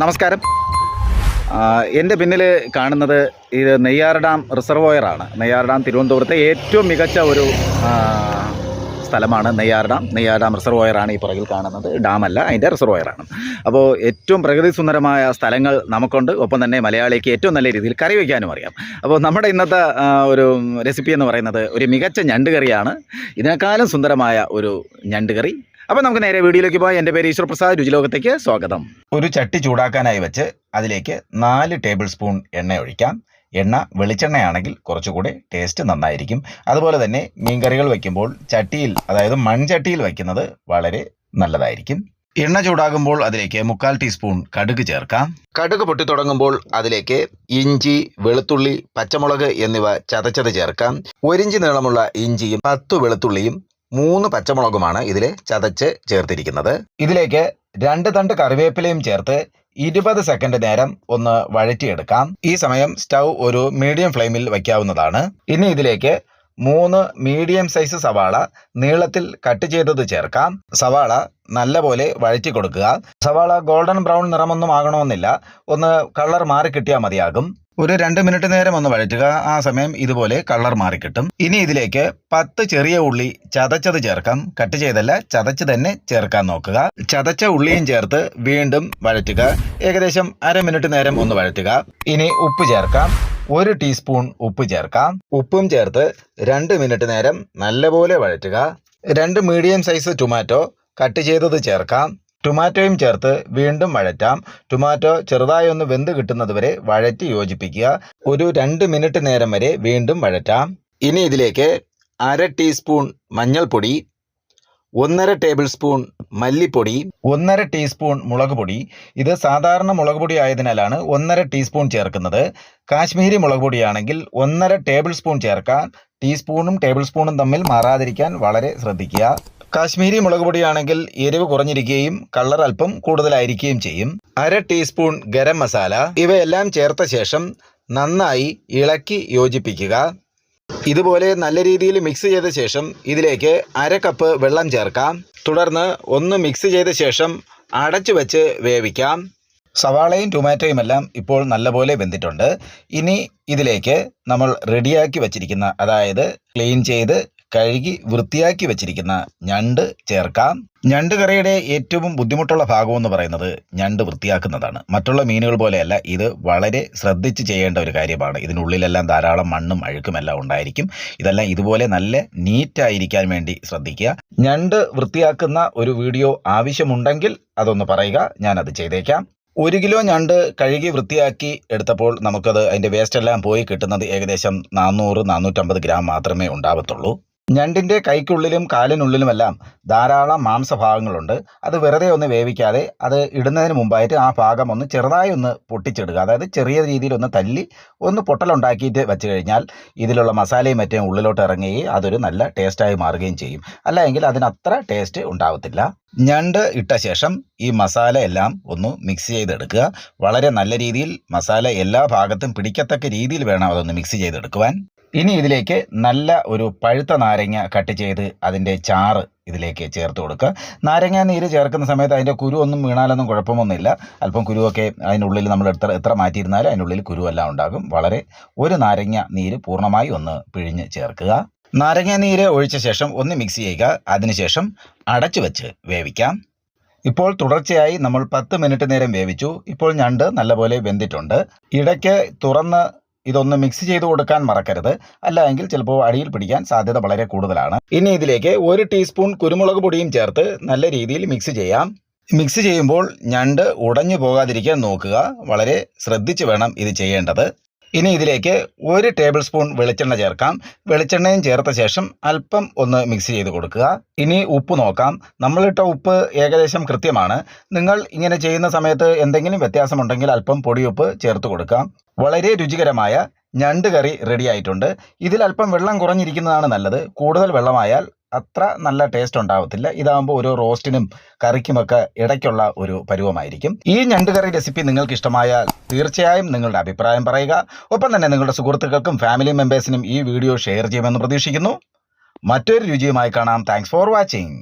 നമസ്കാരം. എൻ്റെ പിന്നിൽ കാണുന്നത് ഇത് നെയ്യാർ ഡാം റിസർവോയറാണ്. നെയ്യാർ ഡാം തിരുവനന്തപുരത്തെ ഏറ്റവും മികച്ച ഒരു സ്ഥലമാണ് നെയ്യാർ ഡാം. നെയ്യാർ ഡാം റിസർവോയറാണ് ഈ പുറകിൽ കാണുന്നത്. ഡാമല്ല, അതിൻ്റെ റിസർവോയറാണ്. അപ്പോൾ ഏറ്റവും പ്രകൃതി സുന്ദരമായ സ്ഥലങ്ങൾ നമുക്കുണ്ട്. ഒപ്പം തന്നെ മലയാളിക്ക് ഏറ്റവും നല്ല രീതിയിൽ കറി വയ്ക്കാനും അറിയാം. അപ്പോൾ നമ്മുടെ ഇന്നത്തെ ഒരു റെസിപ്പി എന്ന് പറയുന്നത് ഒരു മികച്ച ഞണ്ട് കറിയാണ്. ഇതിനേക്കാളും സുന്ദരമായ ഒരു ഞണ്ട് കറി. അപ്പോൾ നമുക്ക് നേരെ വീഡിയോയിലേക്ക് പോകാം. എൻ്റെ പേര് ഈശ്വർ പ്രസാദ്. രുചിലോകത്തേക്ക് സ്വാഗതം. ഒരു ചട്ടി ചൂടാക്കാനായി വെച്ച് അതിലേക്ക് 4 ടേബിൾ സ്പൂൺ എണ്ണ ഒഴിക്കാം. എണ്ണ വെളിച്ചെണ്ണയാണെങ്കിൽ കുറച്ചുകൂടി ടേസ്റ്റ് നന്നായിരിക്കും. അതുപോലെ തന്നെ മീൻകറികൾ വയ്ക്കുമ്പോൾ ചട്ടിയിൽ, അതായത് മൺചട്ടിയിൽ വയ്ക്കുന്നത് വളരെ നല്ലതായിരിക്കും. എണ്ണ ചൂടാകുമ്പോൾ അതിലേക്ക് 1/4 ടീസ്പൂൺ കടുക് ചേർക്കാം. കടുക് പൊട്ടി തുടങ്ങുമ്പോൾ അതിലേക്ക് ഇഞ്ചി, വെളുത്തുള്ളി, പച്ചമുളക് എന്നിവ ചതച്ചത് ചേർക്കാം. 1 ഇഞ്ച് നീളമുള്ള ഇഞ്ചിയും 10 വെളുത്തുള്ളിയും 3 പച്ചമുളകുമാണ് ഇതിൽ ചതച്ച് ചേർത്തിരിക്കുന്നത്. ഇതിലേക്ക് 2 തണ്ട് കറിവേപ്പിലയും ചേർത്ത് 20 സെക്കൻഡ് നേരം ഒന്ന് വഴറ്റിയെടുക്കാം. ഈ സമയം സ്റ്റൗ ഒരു മീഡിയം ഫ്ലെയിമിൽ വയ്ക്കാവുന്നതാണ്. ഇനി ഇതിലേക്ക് 3 മീഡിയം സൈസ് സവാള നീളത്തിൽ കട്ട് ചെയ്തത് ചേർക്കാം. സവാള നല്ലപോലെ വഴറ്റി കൊടുക്കുക. സവാള ഗോൾഡൻ ബ്രൗൺ നിറമൊന്നും ആകണമെന്നില്ല, ഒന്ന് കളർ മാറി കിട്ടിയാൽ മതിയാകും. ഒരു 2 മിനിറ്റ് നേരം ഒന്ന് വഴറ്റുക. ആ സമയം ഇതുപോലെ കളർ മാറിക്കിട്ടും. ഇനി ഇതിലേക്ക് 10 ചെറിയ ഉള്ളി ചതച്ചത് ചേർക്കാം. കട്ട് ചെയ്തല്ല, ചതച്ച് തന്നെ ചേർക്കാൻ നോക്കുക. ചതച്ച ഉള്ളിയും ചേർത്ത് വീണ്ടും വഴറ്റുക. ഏകദേശം 1/2 മിനിറ്റ് നേരം ഒന്ന് വഴറ്റുക. ഇനി ഉപ്പ് ചേർക്കാം. 1 ടീസ്പൂൺ ഉപ്പ് ചേർക്കാം. ഉപ്പും ചേർത്ത് 2 മിനിറ്റ് നേരം നല്ലപോലെ വഴറ്റുക. 2 മീഡിയം സൈസ് ടൊമാറ്റോ കട്ട് ചെയ്തത് ചേർക്കാം. ടൊമാറ്റോയും ചേർത്ത് വീണ്ടും വഴറ്റാം. ടൊമാറ്റോ ചെറുതായി ഒന്ന് വെന്ത് കിട്ടുന്നത് വരെ വഴറ്റി യോജിപ്പിക്കുക. ഒരു 2 മിനിറ്റ് നേരം വരെ വീണ്ടും വഴറ്റാം. ഇനി ഇതിലേക്ക് 1/2 ടീസ്പൂൺ മഞ്ഞൾപ്പൊടി, 1/2 ടേബിൾ സ്പൂൺ മല്ലിപ്പൊടി, 1/2 ടീസ്പൂൺ മുളക് പൊടി. ഇത് സാധാരണ മുളക് പൊടി ആയതിനാലാണ് 1/2 ടീസ്പൂൺ ചേർക്കുന്നത്. കാശ്മീരി മുളക് പൊടിയാണെങ്കിൽ 1/2 ടേബിൾ സ്പൂൺ ചേർക്കാൻ. ടീസ്പൂണും ടേബിൾ സ്പൂണും തമ്മിൽ മാറാതിരിക്കാൻ വളരെ ശ്രദ്ധിക്കുക. കാശ്മീരി മുളക് പൊടിയാണെങ്കിൽ എരിവ് കുറഞ്ഞിരിക്കുകയും കളർ അല്പം കൂടുതലായിരിക്കുകയും ചെയ്യും. 1/2 ടീസ്പൂൺ ഗരം മസാല. ഇവയെല്ലാം ചേർത്ത ശേഷം നന്നായി ഇളക്കി യോജിപ്പിക്കുക. ഇതുപോലെ നല്ല രീതിയിൽ മിക്സ് ചെയ്ത ശേഷം ഇതിലേക്ക് 1/2 കപ്പ് വെള്ളം ചേർക്കാം. തുടർന്ന് ഒന്ന് മിക്സ് ചെയ്ത ശേഷം അടച്ചു വെച്ച് വേവിക്കാം. സവാളയും ടൊമാറ്റോയും എല്ലാം ഇപ്പോൾ നല്ലപോലെ വെന്തിട്ടുണ്ട്. ഇനി ഇതിലേക്ക് നമ്മൾ റെഡിയാക്കി വച്ചിരിക്കുന്ന, അതായത് ക്ലീൻ ചെയ്ത് കഴുകി വൃത്തിയാക്കി വെച്ചിരിക്കുന്ന ഞണ്ട് ചേർക്കാം. ഞണ്ട് കറിയുടെ ഏറ്റവും ബുദ്ധിമുട്ടുള്ള ഭാഗമെന്ന് പറയുന്നത് ഞണ്ട് വൃത്തിയാക്കുന്നതാണ്. മറ്റുള്ള മീനുകൾ പോലെയല്ല, ഇത് വളരെ ശ്രദ്ധിച്ച് ചെയ്യേണ്ട ഒരു കാര്യമാണ്. ഇതിനുള്ളിലെല്ലാം ധാരാളം മണ്ണും അഴുക്കുമെല്ലാം ഉണ്ടായിരിക്കും. ഇതെല്ലാം ഇതുപോലെ നല്ല നീറ്റായിരിക്കാൻ വേണ്ടി ശ്രദ്ധിക്കുക. ഞണ്ട് വൃത്തിയാക്കുന്ന ഒരു വീഡിയോ ആവശ്യമുണ്ടെങ്കിൽ അതൊന്ന് പറയുക, ഞാനത് ചെയ്തേക്കാം. 1 കിലോ ഞണ്ട് കഴുകി വൃത്തിയാക്കി എടുത്തപ്പോൾ നമുക്കത് അതിൻ്റെ വേസ്റ്റ് എല്ലാം പോയി കിട്ടുന്നത് ഏകദേശം 400-450 ഗ്രാം മാത്രമേ ഉണ്ടാവത്തുള്ളൂ. ഞണ്ടിൻ്റെ കൈക്കുള്ളിലും കാലിനുള്ളിലുമെല്ലാം ധാരാളം മാംസഭാഗങ്ങളുണ്ട്. അത് വെറുതെ ഒന്ന് വേവിക്കാതെ അത് ഇടുന്നതിന് മുമ്പായിട്ട് ആ ഭാഗം ഒന്ന് ചെറുതായി ഒന്ന് പൊട്ടിച്ചിടുക. അതായത് ചെറിയ രീതിയിൽ ഒന്ന് തല്ലി ഒന്ന് പൊട്ടലുണ്ടാക്കിയിട്ട് വെച്ച് കഴിഞ്ഞാൽ ഇതിലുള്ള മസാലയും മറ്റും ഉള്ളിലോട്ട് ഇറങ്ങുകയും അതൊരു നല്ല ടേസ്റ്റായി മാറുകയും ചെയ്യും. അല്ലെങ്കിൽ അതിനത്ര ടേസ്റ്റ് ഉണ്ടാവത്തില്ല. ഞണ്ട് ഇട്ട ശേഷം ഈ മസാല എല്ലാം ഒന്ന് മിക്സ് ചെയ്തെടുക്കുക. വളരെ നല്ല രീതിയിൽ മസാല എല്ലാ ഭാഗത്തും പിടിക്കത്തക്ക രീതിയിൽ വേണം അതൊന്ന് മിക്സ് ചെയ്തെടുക്കുവാൻ. ഇനി ഇതിലേക്ക് നല്ല ഒരു പഴുത്ത നാരങ്ങ കട്ട് ചെയ്ത് അതിൻ്റെ ചാറ് ഇതിലേക്ക് ചേർത്ത് കൊടുക്കുക. നാരങ്ങ നീര് ചേർക്കുന്ന സമയത്ത് അതിൻ്റെ കുരു ഒന്നും വീണാലൊന്നും കുഴപ്പമൊന്നുമില്ല. അല്പം കുരുവൊക്കെ അതിനുള്ളിൽ നമ്മൾ എത്ര മാറ്റിയിരുന്നാലും അതിനുള്ളിൽ കുരുവെല്ലാം ഉണ്ടാകും. വളരെ ഒരു നാരങ്ങ നീര് പൂർണ്ണമായി ഒന്ന് പിഴിഞ്ഞ് ചേർക്കുക. നാരങ്ങ നീര് ഒഴിച്ച ശേഷം ഒന്ന് മിക്സ് ചെയ്യുക. അതിനുശേഷം അടച്ചു വെച്ച് വേവിക്കാം. ഇപ്പോൾ തുടർച്ചയായി നമ്മൾ 10 മിനിറ്റ് നേരം വേവിച്ചു. ഇപ്പോൾ ഞണ്ട് നല്ലപോലെ വെന്തിട്ടുണ്ട്. ഇടയ്ക്ക് തുറന്ന് ഇതൊന്ന് മിക്സ് ചെയ്ത് കൊടുക്കാൻ മറക്കരുത്, അല്ല എങ്കിൽ ചിലപ്പോൾ അടിയിൽ പിടിക്കാൻ സാധ്യത വളരെ കൂടുതലാണ്. ഇനി ഇതിലേക്ക് 1 ടീസ്പൂൺ കുരുമുളക് പൊടിയും ചേർത്ത് നല്ല രീതിയിൽ മിക്സ് ചെയ്യാം. മിക്സ് ചെയ്യുമ്പോൾ ഞണ്ട് ഉടഞ്ഞു പോകാതിരിക്കാൻ നോക്കുക. വളരെ ശ്രദ്ധിച്ച് വേണം ഇത് ചെയ്യേണ്ടത്. ഇനി ഇതിലേക്ക് 1 ടേബിൾ സ്പൂൺ വെളിച്ചെണ്ണ ചേർക്കാം. വെളിച്ചെണ്ണയും ചേർത്ത ശേഷം അല്പം ഒന്ന് മിക്സ് ചെയ്ത് കൊടുക്കുക. ഇനി ഉപ്പ് നോക്കാം. നമ്മളിട്ട ഉപ്പ് ഏകദേശം കൃത്യമാണ്. നിങ്ങൾ ഇങ്ങനെ ചെയ്യുന്ന സമയത്ത് എന്തെങ്കിലും വ്യത്യാസമുണ്ടെങ്കിൽ അല്പം പൊടിയുപ്പ് ചേർത്ത് കൊടുക്കാം. വളരെ രുചികരമായ ഞണ്ട് കറി റെഡി ആയിട്ടുണ്ട്. ഇതിൽ അല്പം വെള്ളം കുറഞ്ഞിരിക്കുന്നതാണ് നല്ലത്. കൂടുതൽ വെള്ളമായാൽ അത്ര നല്ല ടേസ്റ്റ് ഉണ്ടാവത്തില്ല. ഇതാകുമ്പോൾ ഒരു റോസ്റ്റിനും കറിക്കുമൊക്കെ ഇടയ്ക്കുള്ള ഒരു പരുവമായിരിക്കും. ഈ ഞണ്ട് കറി റെസിപ്പി നിങ്ങൾക്ക് ഇഷ്ടമായാൽ തീർച്ചയായും നിങ്ങളുടെ അഭിപ്രായം പറയുക. ഒപ്പം തന്നെ നിങ്ങളുടെ സുഹൃത്തുക്കൾക്കും ഫാമിലി മെമ്പേഴ്സിനും ഈ വീഡിയോ ഷെയർ ചെയ്യുമെന്ന് പ്രതീക്ഷിക്കുന്നു. മറ്റൊരു രുചിയുമായി കാണാം. Thanks for watching.